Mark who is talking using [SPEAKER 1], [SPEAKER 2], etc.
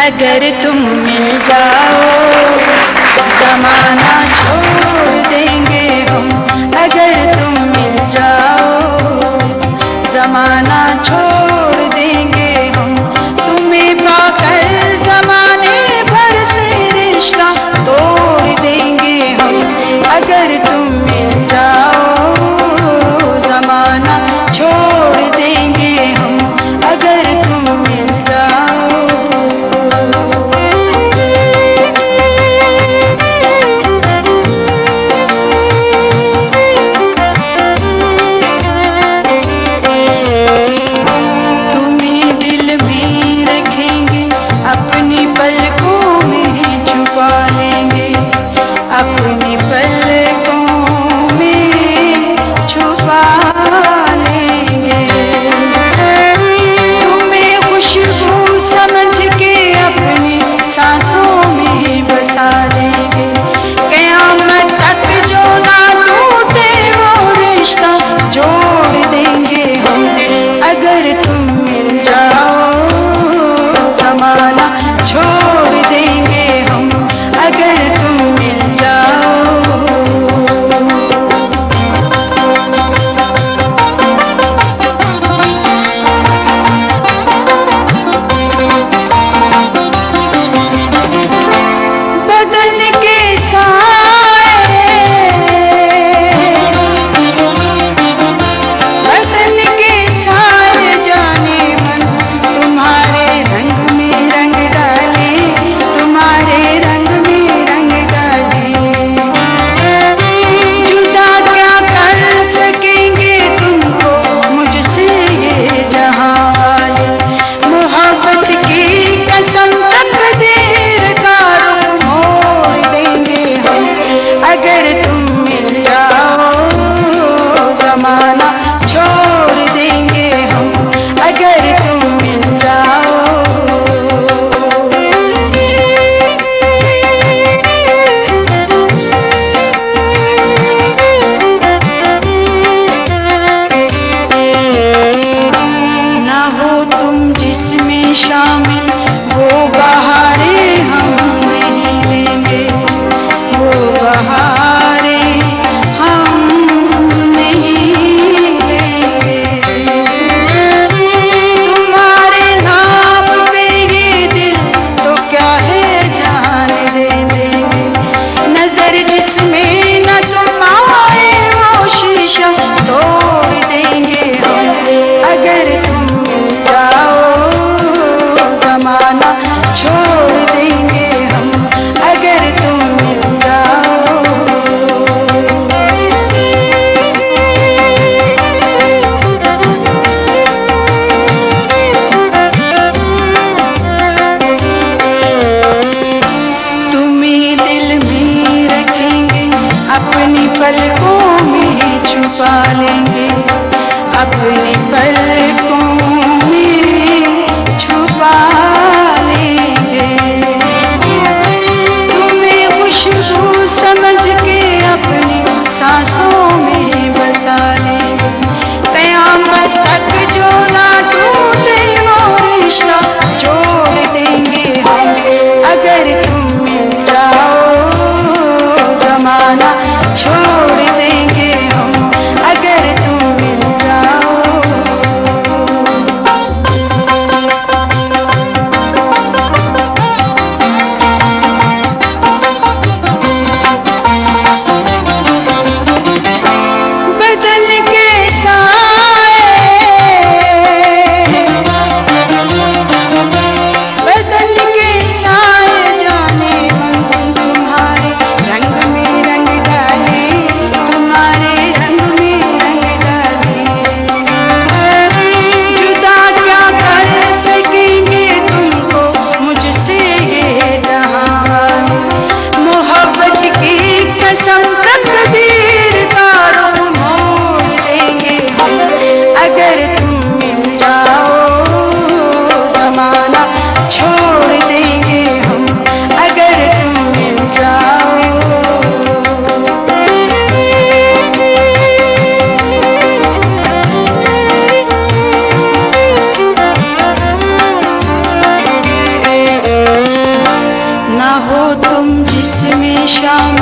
[SPEAKER 1] अगर तुम मिल जाओ जमाना छोड़ देंगे हम। अगर तुम मिल जाओ जमाना छोड़ देंगे हम। तुम्हें पाकर जमाने भर से रिश्ता तोड़ देंगे हम। अगर तुम मिल जाओ जमाना छोड़ देंगे हम। अगर तुम मिल जाओ। तुम्हें दिल में रखेंगे अपनी पलकों में छुपा लेंगे। अपनी पलकों में छुपा लेंगे। तुम्हें खुशबू समझ के अपनी सांसों में बसा लेंगे। क़यामत तक जो ना टूटे वो रिश्ता जोड़ देंगे हम। अगर तुम मिल जाओ जमाना छोड़ देंगे हम। अगर तुम मिल जाओ। बदन के साए बदन के साए जाने मन तुम्हारे रंग में रंग डाले। तुम्हारे रंग में रंग डाले। जुदा क्या कर सकेंगे तुमको मुझसे ये जहां वाले। मोहब्बत की कसम तकदीर का रुख मोड़ देंगे हम। अगर तुम मिल जाओ जमाना छोड़ देंगे हम। अगर तुम मिल जाओ। ना हो तुम जिसमें शामिल वो बहारें हम नहीं लेंगे। वो बहारें हम नहीं लेंगे। तुम्हारे नाम पे ये दिल तो क्या है जान दे देंगे। नजर जिसमें न तुम आए वो शीशा तोड़ देंगे हम। अगर तुम मिल जाओ जमाना छोड़ देंगे हम। अगर तुम मिल जाओ। तुम्हें दिल में रखेंगे अपनी पलकों में छुपा लेंगे। अपनी पलकों में छुपा लेंगे। तुम्हें खुशबू समझ के अपनी सांसों में बसा लेंगे। क़यामत तक जो ना टूटे वो रिश्ता जोड़ देंगे हम। अगर तुम मिल जाओ जमाना छोड़ देंगे हम। अगर तुम मिल जाओ। बदल के साए बदल के साए जाने मन तुम्हारे रंग में रंग डाले। श्याम